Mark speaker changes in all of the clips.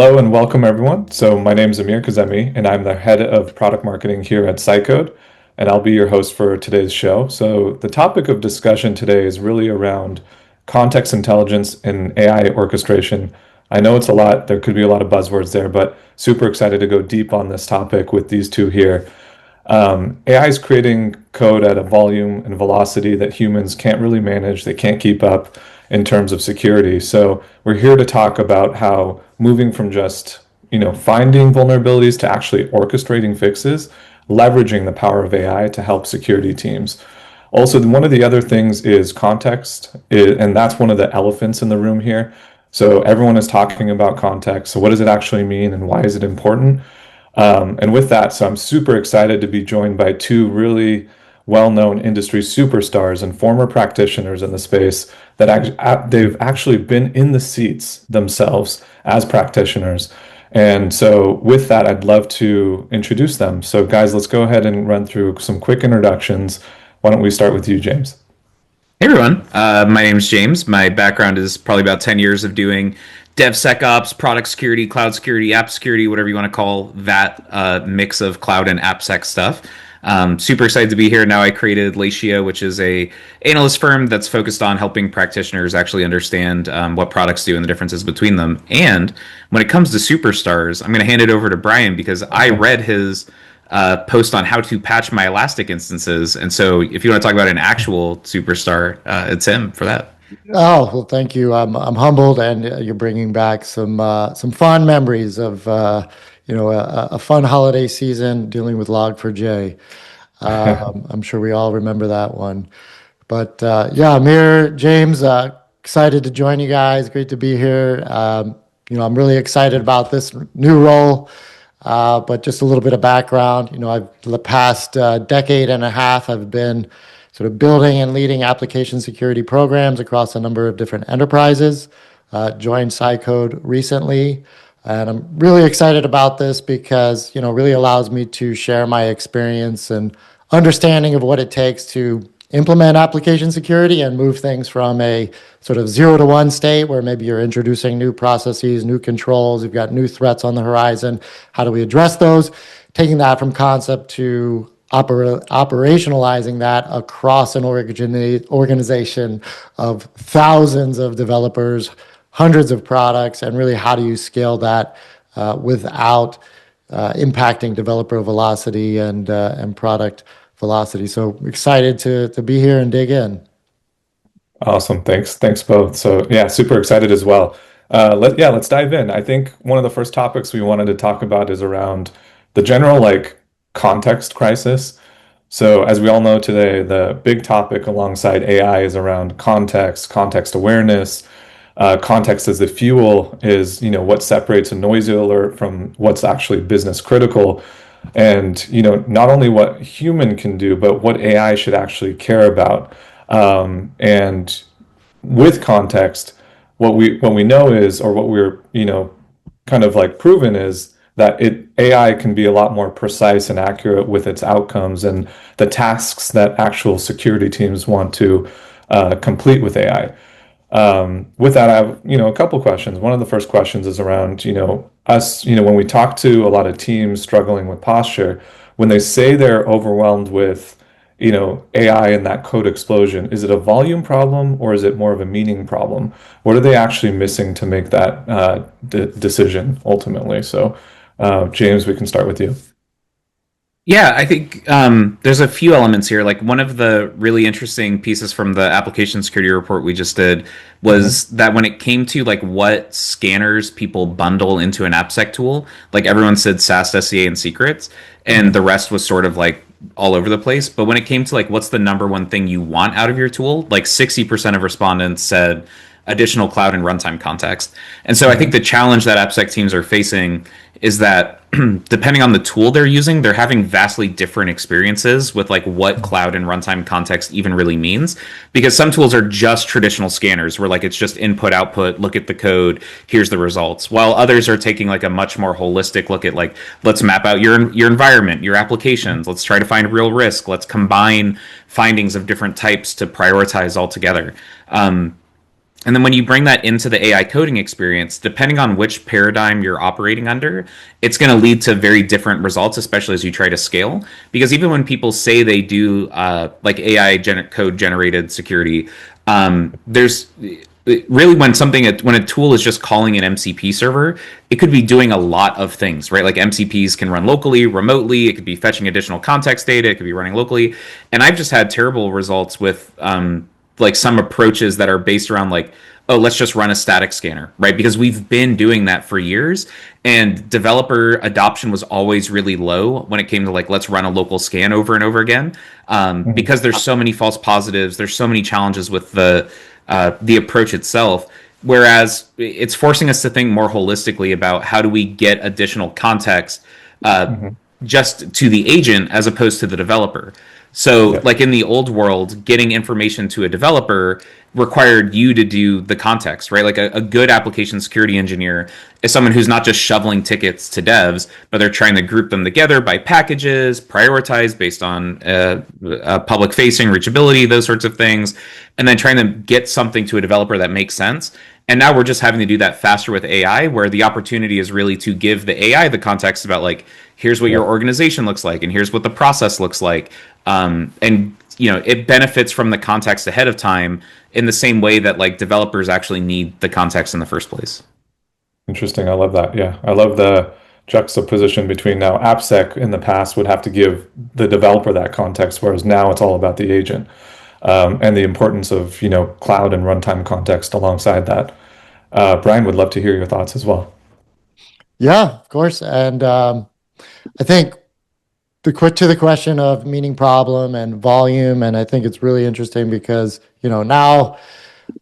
Speaker 1: Hello and welcome everyone. So my name is Amir Kazemi and I'm the head of product marketing here at Cycode, and I'll be your host for today's show. So the topic of discussion today is really around context intelligence and AI orchestration. I know it's a lot, there could be a lot of buzzwords there, but super excited to go deep on this topic with these two here. AI is creating code at a volume and velocity that humans can't really manage. They can't keep up in terms of security. So we're here to talk about how moving from just, finding vulnerabilities to actually orchestrating fixes, leveraging the power of AI to help security teams. Also, one of the other things is context, and that's one of the elephants in the room here. So everyone is talking about context. So what does it actually mean and why is it important? And with that, so I'm super excited to be joined by two really well-known industry superstars and former practitioners in the space that they've actually been in the seats themselves as practitioners. And so with that, I'd love to introduce them. So guys, let's go ahead and run through some quick introductions. Why don't we start with you, James?
Speaker 2: Hey everyone, my name is James. My background is probably about 10 years of doing DevSecOps, product security, cloud security, app security, whatever you want to call that mix of cloud and AppSec stuff. Super excited to be here. Now I created Latio, which is a analyst firm that's focused on helping practitioners actually understand what products do and the differences between them. And when it comes to superstars, I'm going to hand it over to Brian because I read his post on how to patch my Elastic instances. And so if you want to talk about an actual superstar, it's him for that.
Speaker 3: Oh, well, thank you. I'm humbled, and you're bringing back some fond memories of a fun holiday season dealing with Log4j. I'm sure we all remember that one. But yeah, Amir, James, excited to join you guys. Great to be here. I'm really excited about this new role. But just a little bit of background. I've the past decade and a half, I've been sort of building and leading application security programs across a number of different enterprises. Joined Cycode recently, and I'm really excited about this because really allows me to share my experience and understanding of what it takes to implement application security and move things from a sort of 0 to 1 state where maybe you're introducing new processes, new controls, you've got new threats on the horizon. How do we address those? Taking that from concept to operationalizing that across an organization of thousands of developers, hundreds of products, and really how do you scale that without impacting developer velocity and product velocity. So excited to be here and dig in.
Speaker 1: Awesome. Thanks both. So yeah, super excited as well. Let's dive in. I think one of the first topics we wanted to talk about is around the general context crisis. So as we all know today, the big topic alongside AI is around context awareness. Context as the fuel is, what separates a noisy alert from what's actually business critical. And, not only what human can do, but what AI should actually care about. And with context, what we know is, or what we're, kind of proven is that AI can be a lot more precise and accurate with its outcomes and the tasks that actual security teams want to complete with AI. With that, I have, a couple questions. One of the first questions is around, us, when we talk to a lot of teams struggling with posture, when they say they're overwhelmed with, AI and that code explosion, is it a volume problem or is it more of a meaning problem? What are they actually missing to make that decision ultimately? So, James, we can start with you.
Speaker 2: Yeah, I think there's a few elements here. Like one of the really interesting pieces from the application security report we just did was that when it came to what scanners people bundle into an AppSec tool, everyone said SAST, SCA, and secrets, and the rest was sort of all over the place. But when it came to what's the number one thing you want out of your tool, 60% of respondents said additional cloud and runtime context. And so I think the challenge that AppSec teams are facing is that depending on the tool they're using, they're having vastly different experiences with what cloud and runtime context even really means. Because some tools are just traditional scanners where it's just input, output, look at the code, here's the results. While others are taking a much more holistic look at let's map out your environment, your applications, let's try to find real risk, let's combine findings of different types to prioritize all together. And then when you bring that into the AI coding experience, depending on which paradigm you're operating under, it's going to lead to very different results, especially as you try to scale. Because even when people say they do like code generated security, there's really when a tool is just calling an MCP server, it could be doing a lot of things, right? Like MCPs can run locally, remotely. It could be fetching additional context data. It could be running locally. And I've just had terrible results with like some approaches that are based around like, oh, let's just run a static scanner, right? Because we've been doing that for years, and developer adoption was always really low when it came to like, let's run a local scan over and over again, because there's so many false positives, there's so many challenges with the approach itself. Whereas it's forcing us to think more holistically about how do we get additional context just to the agent as opposed to the developer. So, like in the old world, getting information to a developer required you to do the context, right? Like a good application security engineer is someone who's not just shoveling tickets to devs, but they're trying to group them together by packages, prioritize based on public facing, reachability, those sorts of things, and then trying to get something to a developer that makes sense. And now we're just having to do that faster with AI, where the opportunity is really to give the AI the context about like, here's what your organization looks like, and here's what the process looks like. And it benefits from the context ahead of time in the same way that like developers actually need the context in the first place.
Speaker 1: Interesting. I love that. Yeah. I love the juxtaposition between now AppSec in the past would have to give the developer that context, whereas now it's all about the agent, and the importance of, cloud and runtime context alongside that. Brian, would love to hear your thoughts as well.
Speaker 3: Yeah, of course. And I think to the question of meaning problem and volume, and I think it's really interesting because, now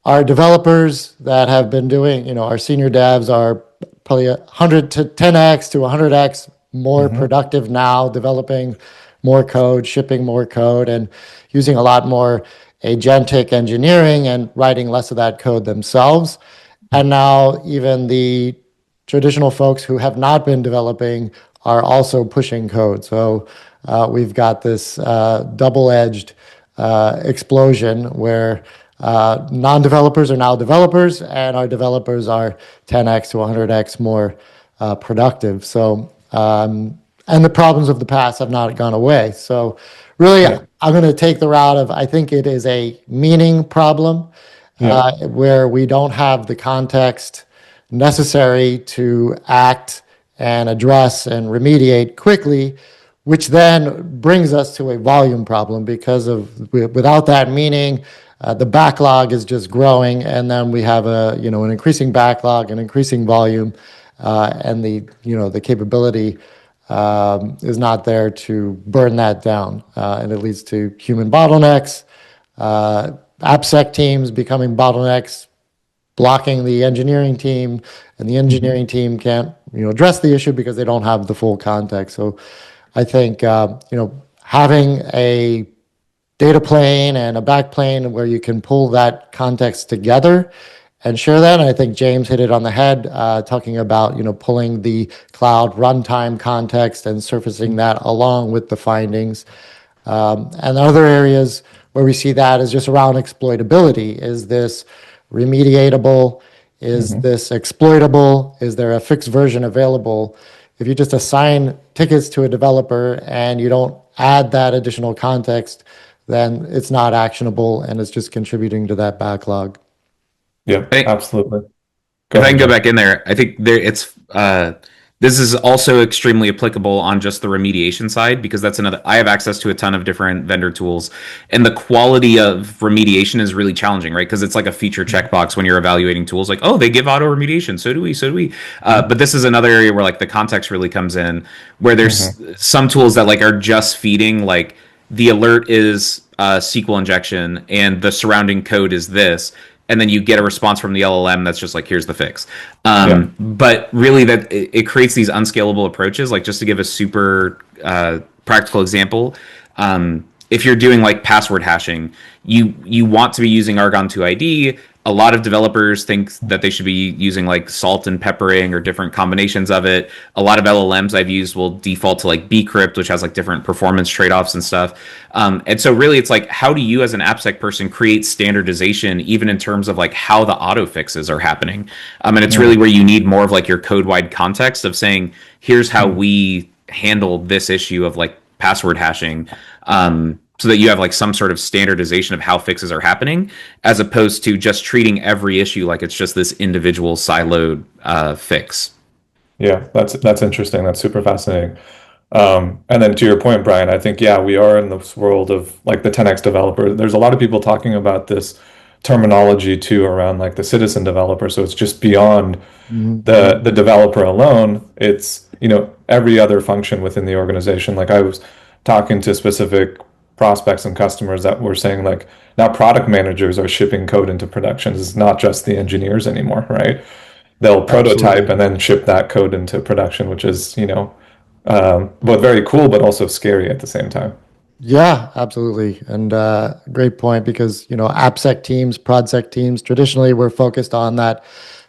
Speaker 3: our developers that have been doing, our senior devs are probably 100 to 10x to 100x more productive now, developing more code, shipping more code, and using a lot more agentic engineering and writing less of that code themselves. And now even the traditional folks who have not been developing are also pushing code. So we've got this double-edged explosion where non-developers are now developers, and our developers are 10x to 100x more productive. So, and the problems of the past have not gone away. So really, I'm going to take the route of, I think it is a meaning problem where we don't have the context necessary to act and address and remediate quickly, which then brings us to a volume problem because without that meaning, the backlog is just growing, and then we have an increasing backlog, an increasing volume, and the capability is not there to burn that down, and it leads to human bottlenecks, AppSec teams becoming bottlenecks, blocking the engineering team, and the engineering team can't address the issue because they don't have the full context. So I think having a data plane and a back plane where you can pull that context together and share that. And I think James hit it on the head, talking about pulling the cloud runtime context and surfacing that along with the findings. And other areas where we see that is just around exploitability. Is this remediatable? Is this exploitable? Is there a fixed version available? If you just assign tickets to a developer and you don't add that additional context, then it's not actionable and it's just contributing to that backlog.
Speaker 1: Yeah, absolutely.
Speaker 2: If I can go back in there, I think this is also extremely applicable on just the remediation side, because that's another. I have access to a ton of different vendor tools, and the quality of remediation is really challenging, right? Because it's like a feature checkbox when you're evaluating tools, like, oh, they give auto remediation, so do we. But this is another area where like the context really comes in, where there's some tools that like are just feeding like the alert is SQL injection and the surrounding code is this. And then you get a response from the LLM that's just like, here's the fix. But really that it creates these unscalable approaches. Like, just to give a super practical example, if you're doing like password hashing, you want to be using Argon 2 ID, a lot of developers think that they should be using like salt and peppering or different combinations of it. A lot of LLMs I've used will default to like bcrypt, which has like different performance trade-offs and stuff. And so really it's like, how do you as an AppSec person create standardization even in terms of like how the auto fixes are happening? And it's really where you need more of like your code-wide context of saying, here's how we handle this issue of like password hashing. So that you have like some sort of standardization of how fixes are happening, as opposed to just treating every issue like it's just this individual siloed fix.
Speaker 1: Yeah, that's interesting. That's super fascinating. And then to your point, Brian, I think, yeah, we are in this world of like the 10x developer. There's a lot of people talking about this terminology too around like the citizen developer. So it's just beyond the developer alone. It's, every other function within the organization. Like I was talking to specific prospects and customers that were saying like now product managers are shipping code into production. It's not just the engineers anymore, right? They'll prototype and then ship that code into production, which is, both very cool, but also scary at the same time.
Speaker 3: Yeah, absolutely. And great point because, AppSec teams, ProdSec teams, traditionally we're focused on that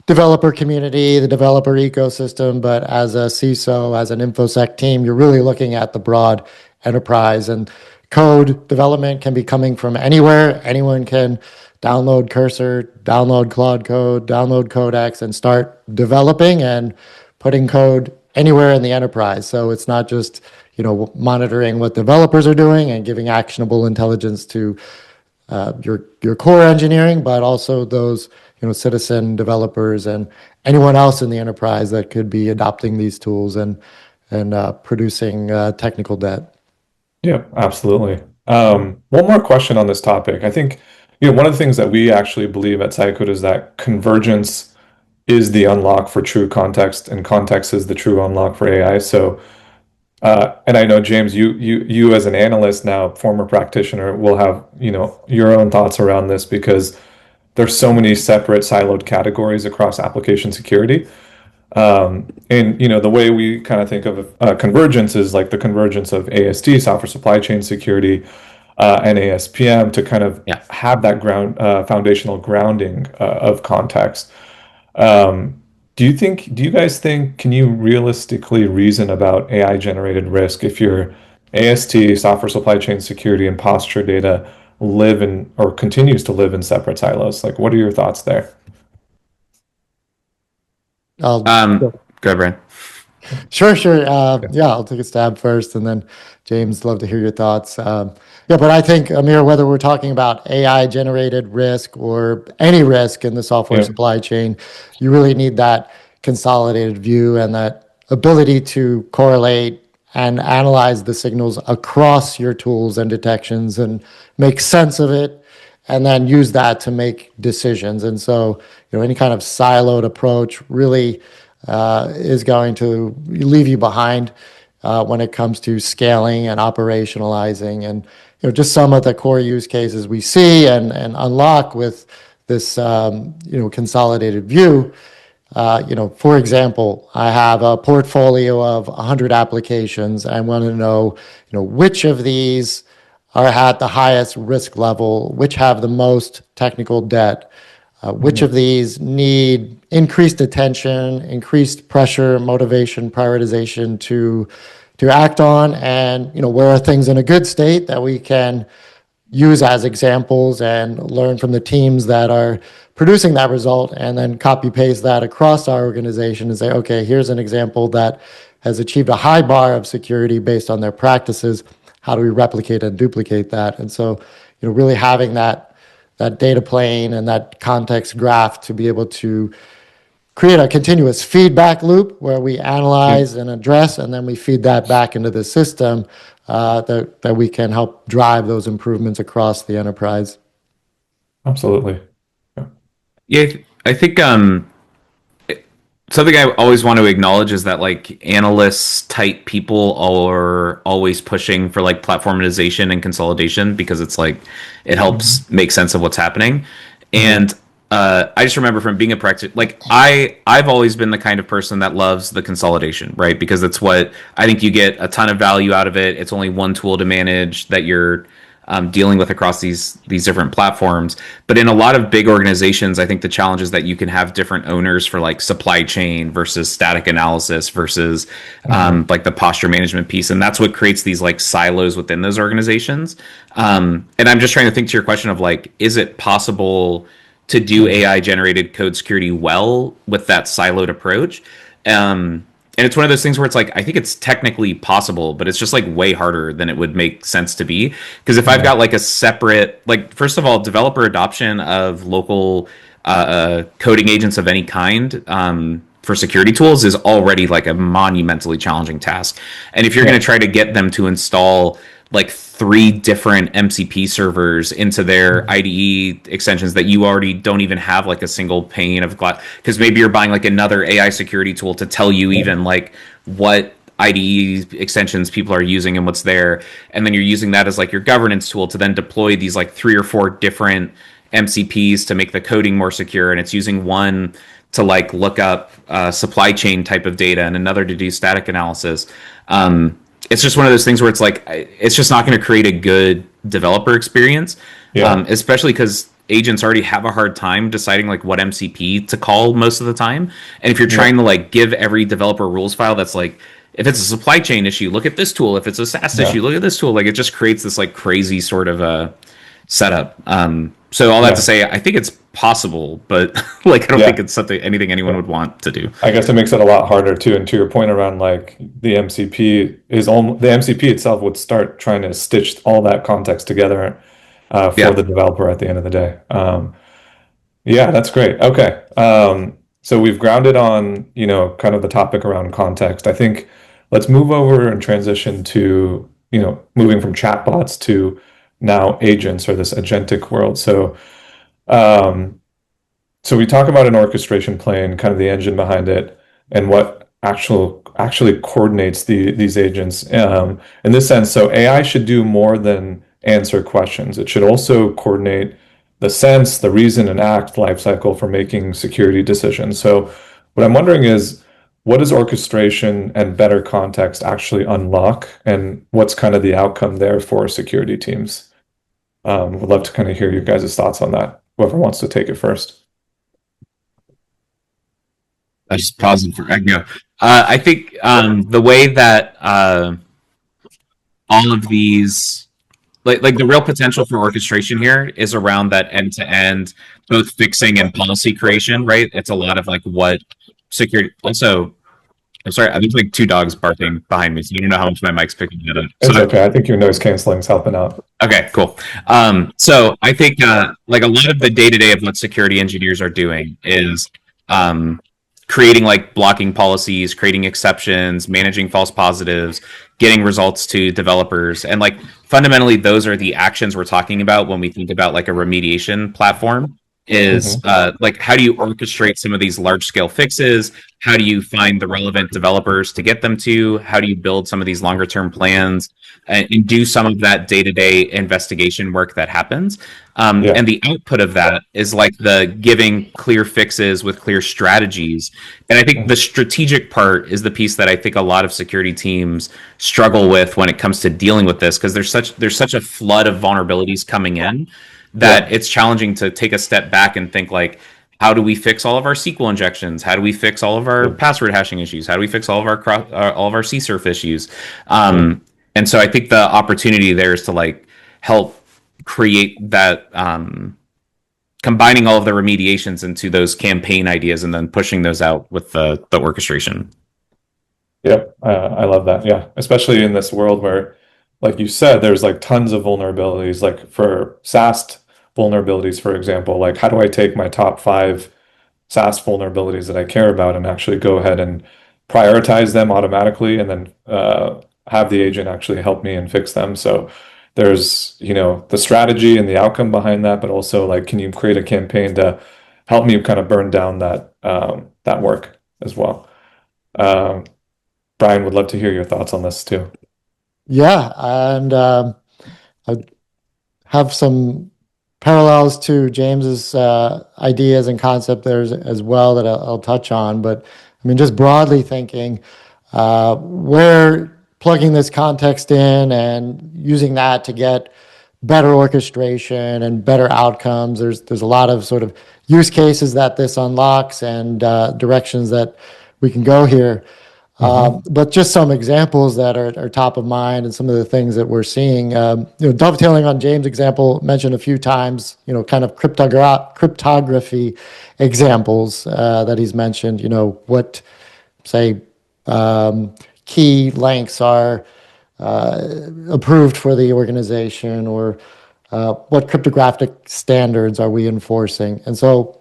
Speaker 3: developer community, the developer ecosystem. But as a CISO, as an InfoSec team, you're really looking at the broad enterprise. And code development can be coming from anywhere. Anyone can download Cursor, download Claude Code, download Codex, and start developing and putting code anywhere in the enterprise. So it's not just monitoring what developers are doing and giving actionable intelligence to your core engineering, but also those citizen developers and anyone else in the enterprise that could be adopting these tools and producing technical debt.
Speaker 1: Yeah, absolutely. One more question on this topic. I think, one of the things that we actually believe at Cycode is that convergence is the unlock for true context, and context is the true unlock for AI. So, and I know, James, you as an analyst now, former practitioner, will have, your own thoughts around this because there's so many separate siloed categories across application security. And the way we kind of think of convergence is like the convergence of AST, software supply chain security, and ASPM to kind of have that foundational grounding of context. Do you guys think, can you realistically reason about AI generated risk if your AST, software supply chain security, and posture data live in or continues to live in separate silos? Like, what are your thoughts there?
Speaker 2: Go ahead, Brian.
Speaker 3: Sure. Yeah, I'll take a stab first, and then James, love to hear your thoughts. But I think, Amir, whether we're talking about AI-generated risk or any risk in the software supply chain, you really need that consolidated view and that ability to correlate and analyze the signals across your tools and detections and make sense of it, and then use that to make decisions. And so, any kind of siloed approach really is going to leave you behind when it comes to scaling and operationalizing, and just some of the core use cases we see and unlock with this consolidated view. For example, I have a portfolio of 100 applications. I want to know, which of these are at the highest risk level, which have the most technical debt, which of these need increased attention, increased pressure, motivation, prioritization to act on, and where are things in a good state that we can use as examples and learn from the teams that are producing that result, and then copy paste that across our organization and say, okay, here's an example that has achieved a high bar of security based on their practices. How do we replicate and duplicate that? And so, really having that data plane and that context graph to be able to create a continuous feedback loop where we analyze and address, and then we feed that back into the system that we can help drive those improvements across the enterprise.
Speaker 1: Absolutely.
Speaker 2: Yeah, I think something I always want to acknowledge is that like analysts type people are always pushing for like platformization and consolidation because it's like it helps make sense of what's happening. And I just remember from being a practitioner, like I've always been the kind of person that loves the consolidation, right? Because it's what I think you get a ton of value out of it. It's only one tool to manage that you're dealing with across these different platforms. But in a lot of big organizations, I think the challenge is that you can have different owners for like supply chain versus static analysis versus like the posture management piece, and that's what creates these like silos within those organizations. And I'm just trying to think to your question of like, is it possible to do AI generated code security well with that siloed approach? And it's one of those things where it's like, I think it's technically possible, but it's just like way harder than it would make sense to be. Because if I've got like a separate, like, first of all, developer adoption of local coding agents of any kind for security tools is already like a monumentally challenging task. And if you're going to try to get them to install like 3 different MCP servers into their IDE extensions that you already don't even have like a single pane of glass, because maybe you're buying like another AI security tool to tell you even like what IDE extensions people are using and what's there, and then you're using that as like your governance tool to then deploy these like 3 or 4 different MCPs to make the coding more secure, and it's using one to like look up supply chain type of data and another to do static analysis. It's just one of those things where it's like, it's just not going to create a good developer experience, especially because agents already have a hard time deciding like what MCP to call most of the time. And if you're trying to like give every developer rules file that's like, if it's a supply chain issue, look at this tool. If it's a SaaS issue, look at this tool. Like, it just creates this like crazy sort of a setup. So all that to say, I think it's possible, but like, I don't think it's anything anyone would want to do.
Speaker 1: I guess it makes it a lot harder too. And to your point around like the MCP the MCP itself would start trying to stitch all that context together for the developer at the end of the day. Yeah, that's great. Okay. So we've grounded on, kind of the topic around context. I think let's move over and transition to, moving from chatbots to now agents, or this agentic world. So we talk about an orchestration plane, kind of the engine behind it, and what actually coordinates these agents. In this sense, so AI should do more than answer questions. It should also coordinate the sense, the reason, and act lifecycle for making security decisions. So what I'm wondering is, what does orchestration and better context actually unlock, and what's kind of the outcome there for security teams? Would love to kind of hear your guys' thoughts on that. Whoever wants to take it first.
Speaker 2: I just pausing for I go. I think the way that all of these, like the real potential for orchestration here is around that end-to-end, both fixing and policy creation, right? It's a lot of like what security. Also, I'm sorry, I think like 2 dogs barking behind me, so you don't know how much my mic's picking it up.
Speaker 1: It's okay. I think your noise canceling is helping out.
Speaker 2: Okay, cool. So I think like a lot of the day-to-day of what security engineers are doing is creating like blocking policies, creating exceptions, managing false positives, getting results to developers. And like fundamentally, those are the actions we're talking about when we think about like a remediation platform. Is like, how do you orchestrate some of these large scale fixes? How do you find the relevant developers to get them to? How do you build some of these longer term plans and do some of that day-to-day investigation work that happens? And the output of that is like the giving clear fixes with clear strategies. And I think the strategic part is the piece that I think a lot of security teams struggle with when it comes to dealing with this, because there's such a flood of vulnerabilities coming in that it's challenging to take a step back and think like, how do we fix all of our SQL injections? How do we fix all of our password hashing issues? How do we fix all of our CSRF issues? And so I think the opportunity there is to like help create that, combining all of the remediations into those campaign ideas and then pushing those out with the orchestration.
Speaker 1: Yep, I love that. Yeah, especially in this world where, like you said, there's like tons of vulnerabilities. Like for SAST vulnerabilities, for example, like how do I take my top 5 SAST vulnerabilities that I care about and actually go ahead and prioritize them automatically, and then have the agent actually help me and fix them? So there's, the strategy and the outcome behind that, but also like, can you create a campaign to help me kind of burn down that work as well? Brian, would love to hear your thoughts on this too.
Speaker 3: Yeah, and I have some parallels to James's ideas and concept there as well that I'll touch on. But I mean, just broadly thinking, we're plugging this context in and using that to get better orchestration and better outcomes. There's a lot of sort of use cases that this unlocks and directions that we can go here. But just some examples that are top of mind and some of the things that we're seeing, dovetailing on James' example mentioned a few times, kind of cryptography examples that he's mentioned, what, say, key lengths are approved for the organization, or what cryptographic standards are we enforcing. And so,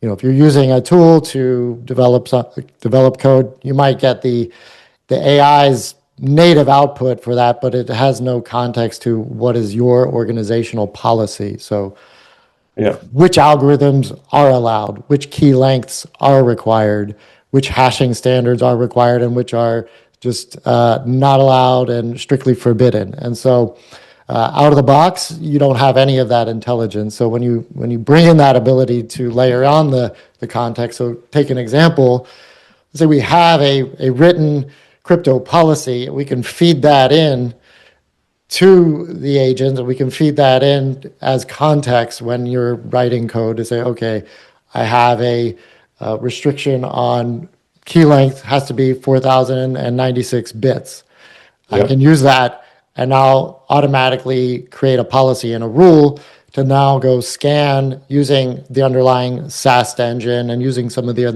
Speaker 3: if you're using a tool to develop code, you might get the AI's native output for that, but it has no context to what is your organizational policy. So
Speaker 1: Yeah.
Speaker 3: which algorithms are allowed, which key lengths are required, which hashing standards are required, and which are just not allowed and strictly forbidden. And so out of the box, you don't have any of that intelligence. So when you bring in that ability to layer on the context, so take an example, say we have a written crypto policy, we can feed that in to the agent, and we can feed that in as context when you're writing code to say, okay, I have a restriction on key length has to be 4,096 bits.
Speaker 1: Yep.
Speaker 3: I can use that and now automatically create a policy and a rule to now go scan using the underlying SAST engine and using some of the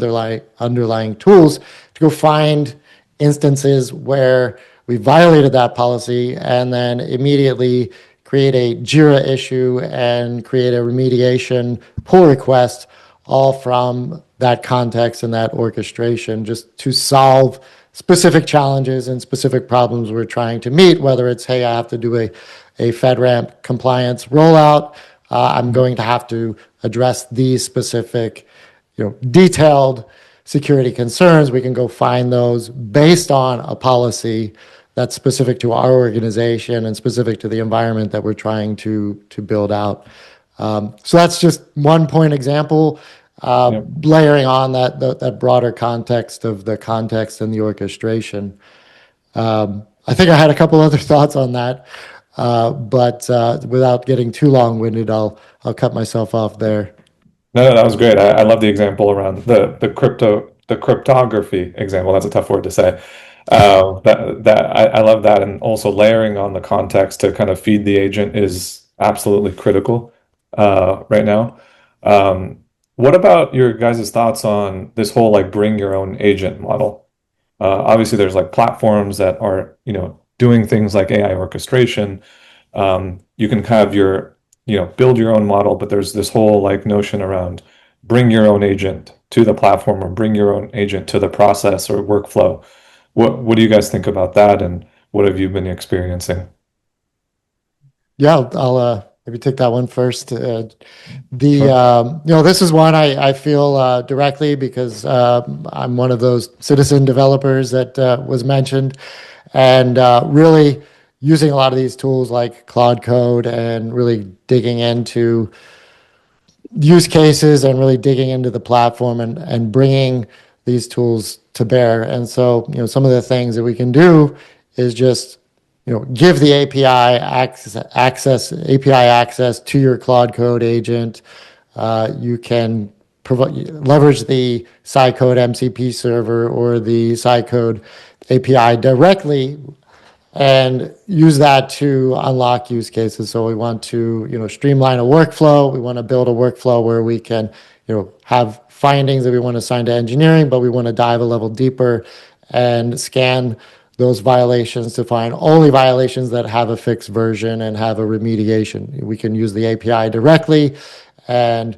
Speaker 3: underlying tools to go find instances where we violated that policy, and then immediately create a JIRA issue and create a remediation pull request, all from that context and that orchestration, just to solve specific challenges and specific problems we're trying to meet, whether it's, hey, I have to do a FedRAMP compliance rollout, I'm going to have to address these specific, detailed security concerns. We can go find those based on a policy that's specific to our organization and specific to the environment that we're trying to build out. So that's just one point example, layering on that broader context of the context and the orchestration. I think I had a couple other thoughts on that, but without getting too long-winded, I'll cut myself off there.
Speaker 1: No, that was great. I love the example around the cryptography example. That's a tough word to say. I love that, and also layering on the context to kind of feed the agent is absolutely critical right now. What about your guys' thoughts on this whole like bring your own agent model? Obviously, there's like platforms that are doing things like AI orchestration. You can have build your own model, but there's this whole like notion around bring your own agent to the platform or bring your own agent to the process or workflow. What do you guys think about that, and what have you been experiencing?
Speaker 3: Yeah, I'll maybe take that one first.
Speaker 1: Sure.
Speaker 3: This is one I feel directly, because I'm one of those citizen developers that was mentioned, and really using a lot of these tools like Claude Code and really digging into use cases and really digging into the platform and bringing these tools to bear. And so, some of the things that we can do is just, give the API access to your Claude Code agent. You can leverage the Cycode MCP server or the Cycode API directly and use that to unlock use cases. So we want to, streamline a workflow. We want to build a workflow where we can, have findings that we want to assign to engineering, but we want to dive a level deeper and scan those violations to find only violations that have a fixed version and have a remediation. We can use the API directly and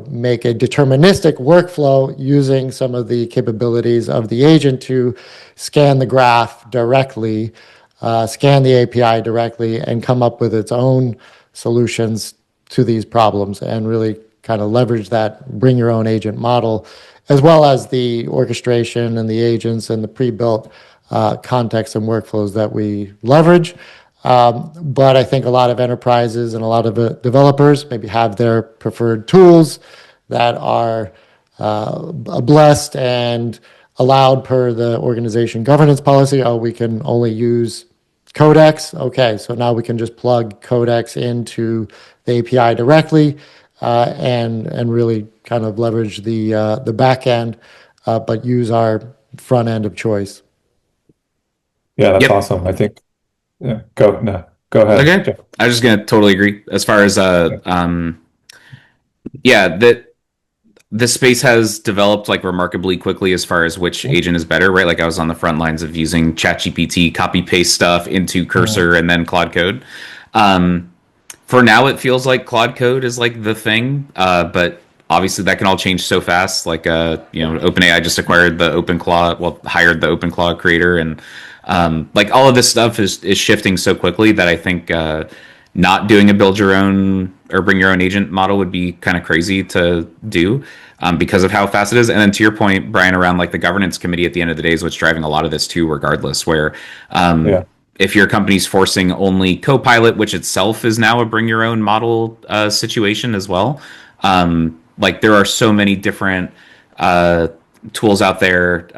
Speaker 3: make a deterministic workflow using some of the capabilities of the agent to scan the graph directly, scan the API directly, and come up with its own solutions to these problems, and really kind of leverage that bring your own agent model, as well as the orchestration and the agents and the pre-built context and workflows that we leverage. But I think a lot of enterprises and a lot of developers maybe have their preferred tools that are blessed and allowed per the organization governance policy. Oh, we can only use Codex, okay, so now we can just plug Codex into the API directly, and really kind of leverage the back end, but use our front end of choice.
Speaker 1: Yeah, that's
Speaker 2: Yep.
Speaker 1: awesome. I think, yeah, go, no, go ahead,
Speaker 2: Okay.
Speaker 1: Jeff.
Speaker 2: I was just gonna totally agree as far as
Speaker 1: Yeah.
Speaker 2: yeah, that this space has developed like remarkably quickly as far as which agent is better, right? Like I was on the front lines of using ChatGPT, copy paste stuff into
Speaker 1: Mhm.
Speaker 2: Cursor and then Claude Code. Um, for now, it feels like Claude Code is like the thing, but obviously that can all change so fast. Like, OpenAI just acquired the OpenClaw, well, hired the OpenClaw creator, and like all of this stuff is shifting so quickly that I think not doing a build your own or bring your own agent model would be kind of crazy to do. Because of how fast it is. And then to your point, Brian, around like the governance committee at the end of the day is what's driving a lot of this too, regardless, where
Speaker 1: Yeah,
Speaker 2: if your company's forcing only Copilot, which itself is now a bring your own model situation as well, like there are so many different uh, tools out there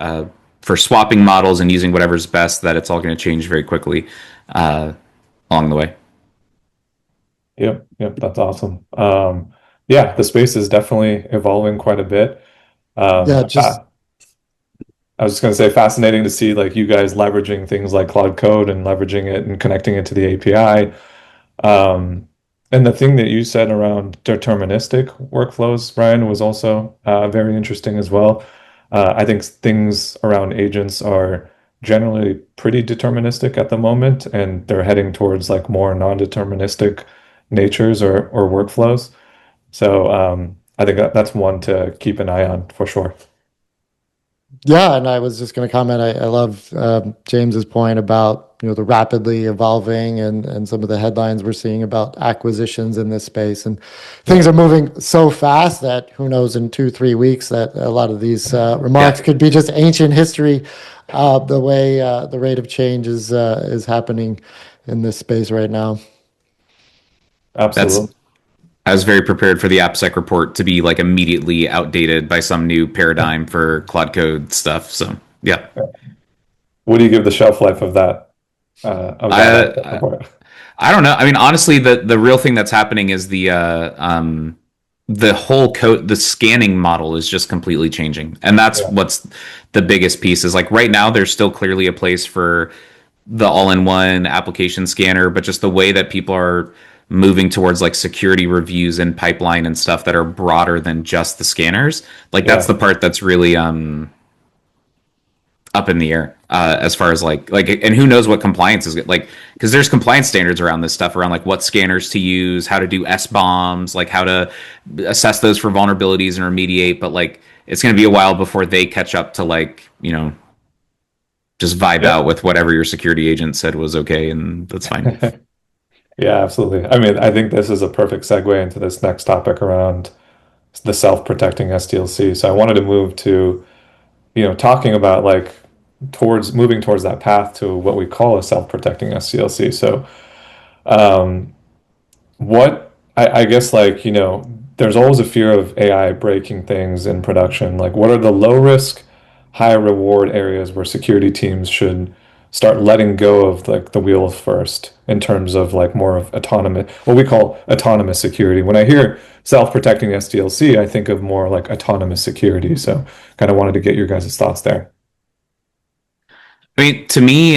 Speaker 2: for swapping models and using whatever's best that it's all going to change very quickly uh, along the way.
Speaker 1: yep, that's awesome. Yeah, the space is definitely evolving quite a bit.
Speaker 3: Yeah, just
Speaker 1: I was just going to say, fascinating to see like you guys leveraging things like Claude Code and leveraging it and connecting it to the API. And the thing that you said around deterministic workflows, Brian, was also very interesting as well. I think things around agents are generally pretty deterministic at the moment, and they're heading towards like more non-deterministic natures or workflows. So I think that's one to keep an eye on for sure.
Speaker 3: yeah, and I was just going to comment. I love James's point about the rapidly evolving and some of the headlines we're seeing about acquisitions in this space, and things are moving so fast that who knows in 2 3 weeks that a lot of these remarks
Speaker 2: Yeah,
Speaker 3: could be just ancient history. The way the rate of change is happening in this space right now.
Speaker 2: that's
Speaker 1: Absolutely.
Speaker 2: I was very prepared for the AppSec report to be like immediately outdated by some new paradigm for Claude Code stuff. So yeah,
Speaker 1: What do you give the shelf life of that
Speaker 2: I
Speaker 1: report?
Speaker 2: I don't know. I mean, honestly, the real thing that's happening is the whole code, the scanning model is just completely changing, and that's
Speaker 1: Yeah,
Speaker 2: what's the biggest piece. Is like right now, there's still clearly a place for the all-in-one application scanner, but just the way that people are moving towards like security reviews and pipeline and stuff that are broader than just the scanners, like that's
Speaker 1: yeah,
Speaker 2: the part that's really up in the air as far as like and who knows what compliance is like, because there's compliance standards around this stuff, around like what scanners to use, how to do S-bombs, like how to assess those for vulnerabilities and remediate, but like it's going to be a while before they catch up to like just vibe
Speaker 1: yeah.
Speaker 2: out with whatever your security agent said was okay, and that's fine.
Speaker 1: Yeah, absolutely. I mean, I think this is a perfect segue into this next topic around the self-protecting SDLC. So I wanted to move to, talking about like towards moving towards that path to what we call a self-protecting SDLC. So what I guess like, there's always a fear of AI breaking things in production. Like what are the low risk, high reward areas where security teams should start letting go of like the wheel first in terms of like more of autonomous, what we call autonomous security. When I hear self-protecting SDLC, I think of more like autonomous security. So kind of wanted to get your guys' thoughts there.
Speaker 2: I mean, to me,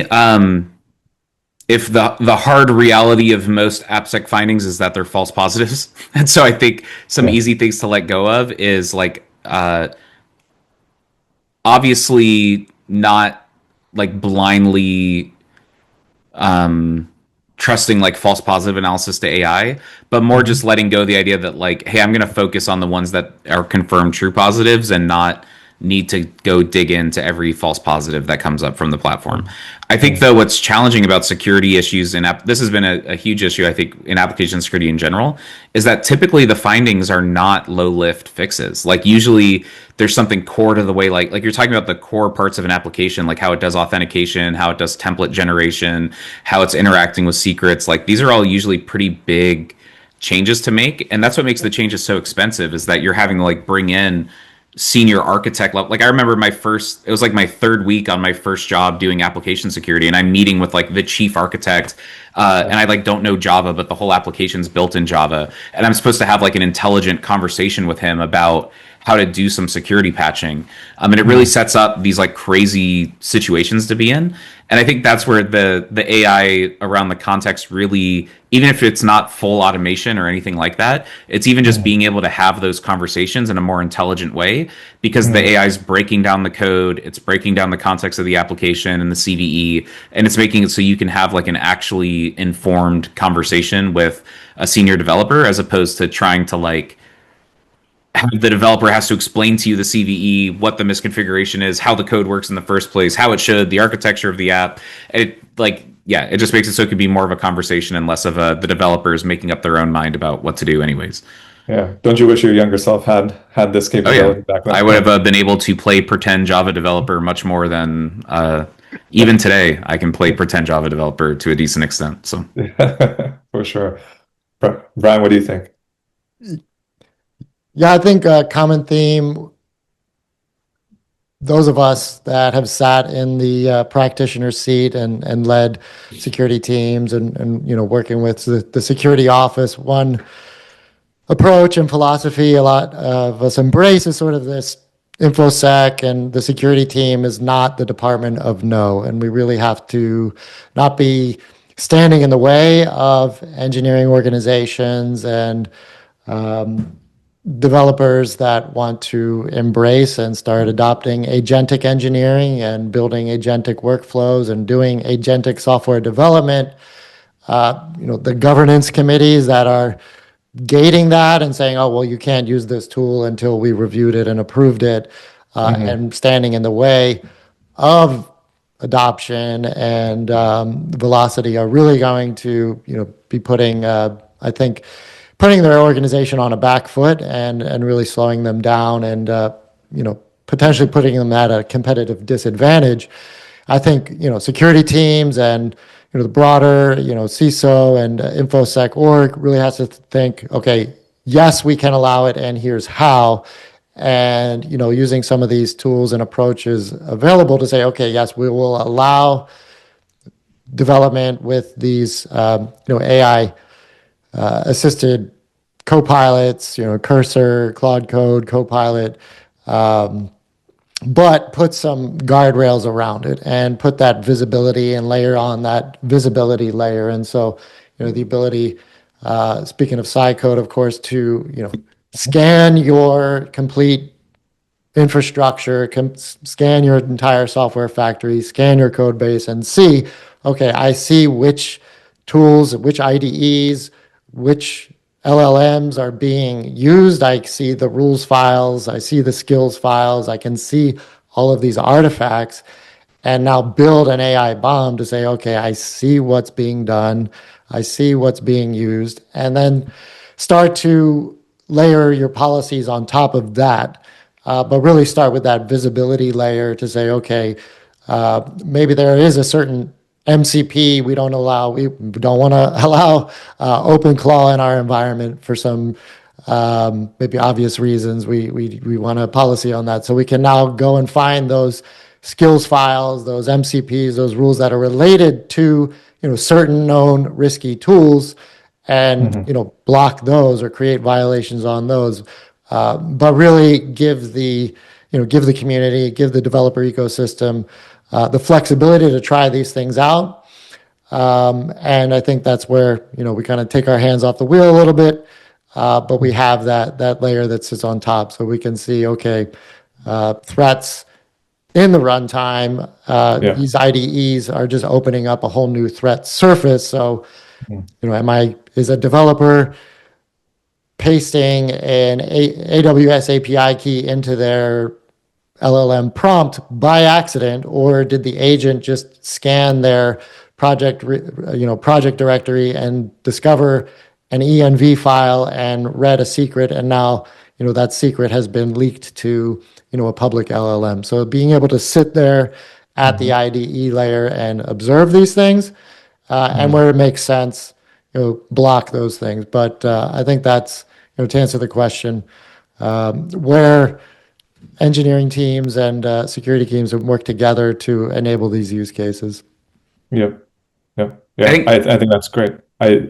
Speaker 2: if the hard reality of most AppSec findings is that they're false positives, and so I think some
Speaker 1: Yeah.
Speaker 2: easy things to let go of is like obviously not like blindly trusting like false positive analysis to AI, but more just
Speaker 1: Hmm.
Speaker 2: letting go the idea that like, hey, I'm going to focus on the ones that are confirmed true positives and not need to go dig into every false positive that comes up from the platform. I think though what's challenging about security issues in this has been a huge issue I think in application security in general, is that typically the findings are not low lift fixes. Like usually there's something core to the way like you're talking about the core parts of an application, like how it does authentication, how it does template generation, how it's interacting with secrets. Like these are all usually pretty big changes to make, and that's what makes the changes so expensive, is that you're having to like bring in senior architect level. Like I remember it was like my third week on my first job doing application security, and I'm meeting with like the chief architect, and I like don't know Java, but the whole application's built in Java, and I'm supposed to have like an intelligent conversation with him about how to do some security patching. And it really sets up these like crazy situations to be in. And I think that's where the AI around the context really, even if it's not full automation or anything like that, it's even just being able to have those conversations in a more intelligent way, because the AI is breaking down the code, it's breaking down the context of the application and the CVE, and it's making it so you can have like an actually informed conversation with a senior developer, as opposed to trying to like the developer has to explain to you the CVE, what the misconfiguration is, how the code works in the first place, how it should, the architecture of the app. It like, yeah, it just makes it so it could be more of a conversation and less of the developers making up their own mind about what to do anyways.
Speaker 1: Yeah. Don't you wish your younger self had this
Speaker 2: Oh
Speaker 1: capability
Speaker 2: yeah,
Speaker 1: back then?
Speaker 2: I would have been able to play pretend Java developer much more than even today. I can play pretend Java developer to a decent extent. So
Speaker 1: For sure. Brian, what do you think?
Speaker 3: Yeah, I think a common theme, those of us that have sat in the practitioner seat and led security teams and working with the security office, one approach and philosophy a lot of us embrace is sort of this infosec, and the security team is not the department of no, and we really have to not be standing in the way of engineering organizations and developers that want to embrace and start adopting agentic engineering and building agentic workflows and doing agentic software development. The governance committees that are gating that and saying, oh, well, you can't use this tool until we reviewed it and approved it, and standing in the way of adoption and velocity are really going to, be putting, I think, putting their organization on a back foot and really slowing them down and, potentially putting them at a competitive disadvantage. I think, security teams and, the broader, CISO and InfoSec org really has to think, okay, yes, we can allow it, and here's how. And, using some of these tools and approaches available to say, okay, yes, we will allow development with these, AI assisted co-pilots, Cursor, Claude Code, Copilot, but put some guardrails around it and put that visibility and layer on that visibility layer. And so, the ability, speaking of Cycode, of course, to, scan your complete infrastructure, scan your entire software factory, scan your code base and see, okay, I see which tools, which IDEs, which LLMs are being used. I see the rules files, I see the skills files, I can see all of these artifacts, and now build an AI bomb to say, okay, I see what's being done, I see what's being used, and then start to layer your policies on top of that. But really start with that visibility layer to say, okay, maybe there is a certain MCP we don't want to allow OpenClaw in our environment for some maybe obvious reasons. We want a policy on that. So we can now go and find those skills files, those MCPs, those rules that are related to, certain known risky tools, and, block those or create violations on those. But really give the community, give the developer ecosystem the flexibility to try these things out. And I think that's where, we kind of take our hands off the wheel a little bit, but we have that layer that sits on top, so we can see, okay, threats in the runtime, these IDEs are just opening up a whole new threat surface. So, is a developer pasting an AWS API key into their LLM prompt by accident, or did the agent just scan their project directory and discover an env file and read a secret, and now that secret has been leaked to a public LLM? So being able to sit there at the IDE layer and observe these things, and where it makes sense, block those things. But I think that's, to answer the question, where engineering teams and security teams would work together to enable these use cases.
Speaker 1: Yep. Yep.
Speaker 2: I
Speaker 1: Yeah.
Speaker 2: think
Speaker 1: I think that's great. I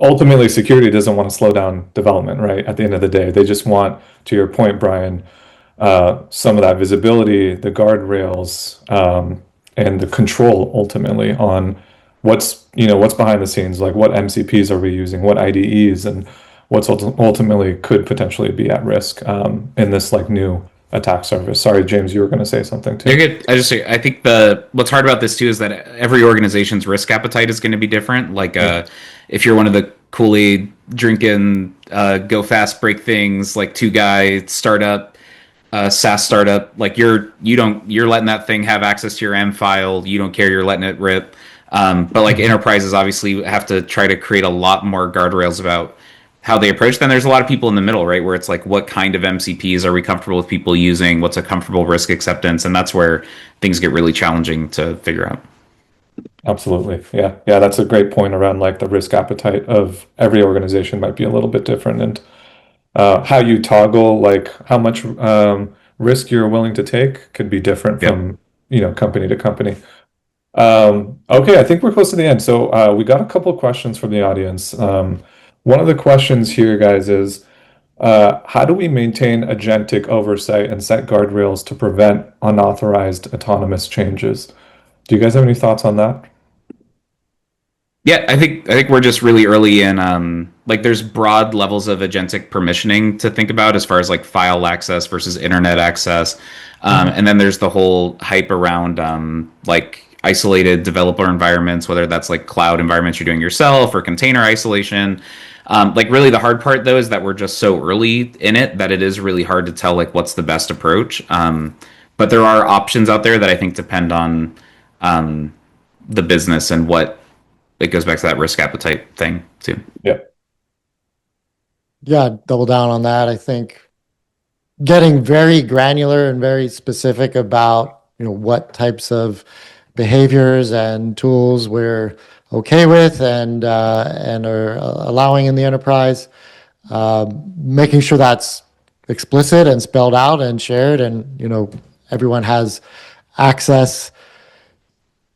Speaker 1: ultimately security doesn't want to slow down development, right? At the end of the day, they just want, to your point, Brian, some of that visibility, the guardrails, and the control ultimately on what's behind the scenes, like what MCPs are we using, what IDEs, and what's ultimately could potentially be at risk in this like new attack surface. Sorry, James, you were going to say something
Speaker 2: you're
Speaker 1: too.
Speaker 2: good. I think the what's hard about this too is that every organization's risk appetite is going to be different. Like
Speaker 1: Yeah.
Speaker 2: if you're one of the Kool-Aid drinking, go fast, break things, like two guy startup, SaaS startup, like you're letting that thing have access to your M file. You don't care. You're letting it rip. But like
Speaker 1: Mhm.
Speaker 2: enterprises obviously have to try to create a lot more guardrails about how they approach. Then there's a lot of people in the middle, right? Where it's like, what kind of MCPs are we comfortable with people using? What's a comfortable risk acceptance? And that's where things get really challenging to figure out.
Speaker 1: Absolutely. Yeah. Yeah, that's a great point around like the risk appetite of every organization might be a little bit different, and how you toggle like how much risk you're willing to take could be different
Speaker 2: Yep.
Speaker 1: from company to company. Okay, I think we're close to the end. So we got a couple of questions from the audience. One of the questions here, guys, is how do we maintain agentic oversight and set guardrails to prevent unauthorized autonomous changes? Do you guys have any thoughts on that?
Speaker 2: Yeah, I think we're just really early in like there's broad levels of agentic permissioning to think about as far as like file access versus internet access.
Speaker 1: Mhm.
Speaker 2: And then there's the whole hype around like isolated developer environments, whether that's like cloud environments you're doing yourself or container isolation. Like really the hard part though is that we're just so early in it that it is really hard to tell like what's the best approach. But there are options out there that I think depend on um, the business and what it goes back to that risk appetite thing too.
Speaker 1: Yeah.
Speaker 3: Yeah, double down on that. I think getting very granular and very specific about, what types of behaviors and tools we're okay with and are allowing in the enterprise, making sure that's explicit and spelled out and shared, and everyone has access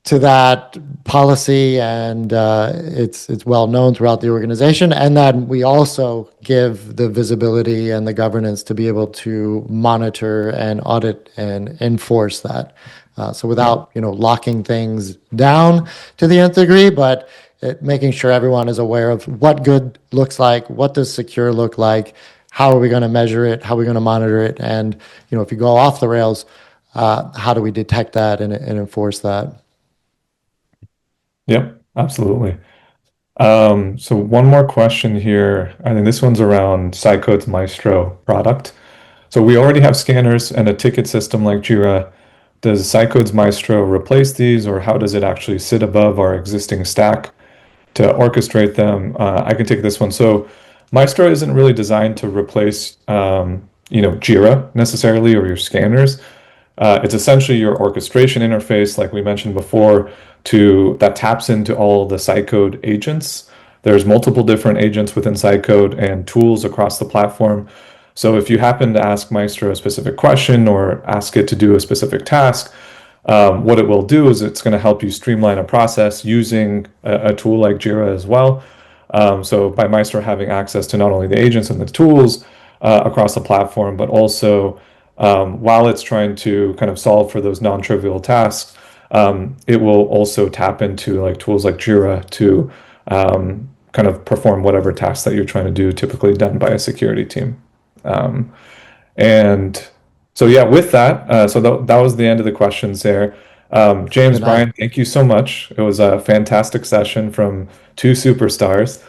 Speaker 3: to that policy, and it's well known throughout the organization. And then we also give the visibility and the governance to be able to monitor and audit and enforce that. So
Speaker 1: Yeah.
Speaker 3: without locking things down to the nth degree, but making sure everyone is aware of what good looks like, what does secure look like, how are we going to measure it, how are we going to monitor it, and if you go off the rails, how do we detect that and enforce that?
Speaker 1: Yep. Absolutely. So one more question here. I think this one's around Cycode's Maestro product. So we already have scanners and a ticket system like Jira. Does Cycode's Maestro replace these, or how does it actually sit above our existing stack to orchestrate them? I can take this one. So Maestro isn't really designed to replace, Jira necessarily or your scanners. It's essentially your orchestration interface, like we mentioned before, to that taps into all the Cycode agents. There's multiple different agents within Cycode and tools across the platform. So if you happen to ask Maestro a specific question or ask it to do a specific task, what it will do is it's going to help you streamline a process using a tool like Jira as well. So by Maestro having access to not only the agents and the tools across the platform, but also while it's trying to kind of solve for those non-trivial tasks, it will also tap into like tools like Jira to kind of perform whatever tasks that you're trying to do, typically done by a security team. And so, yeah, with that, so that was the end of the questions there. James,
Speaker 3: Good night.
Speaker 1: Brian, thank you so much. It was a fantastic session from two superstars.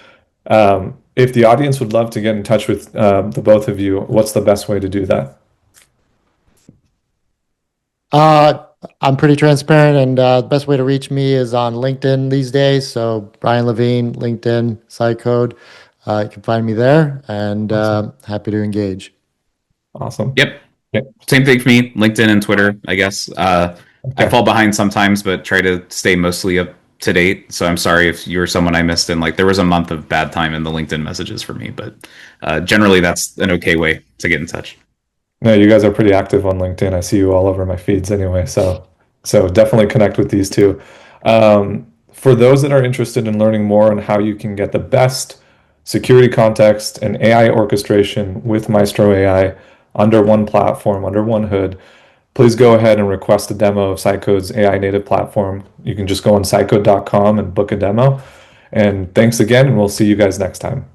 Speaker 1: If the audience would love to get in touch with the both of you, what's the best way to do that?
Speaker 3: Uh, I'm pretty transparent, and the best way to reach me is on LinkedIn these days. So Brian Levine, LinkedIn, Cycode. You can find me there, and
Speaker 1: Awesome.
Speaker 3: happy to engage.
Speaker 1: Awesome.
Speaker 2: Yep.
Speaker 1: Okay.
Speaker 2: Same thing for me. LinkedIn and Twitter, I guess. I
Speaker 1: Okay.
Speaker 2: fall behind sometimes, but try to stay mostly up to date. So I'm sorry if you were someone I missed. And like there was a month of bad time in the LinkedIn messages for me, but generally that's an okay way to get in touch.
Speaker 1: No, you guys are pretty active on LinkedIn. I see you all over my feeds anyway. So definitely connect with these two. For those that are interested in learning more on how you can get the best security context and AI orchestration with Maestro AI under one platform, under one hood, please go ahead and request a demo of Cycode's AI native platform. You can just go on cycode.com and book a demo. And thanks again, and we'll see you guys next time.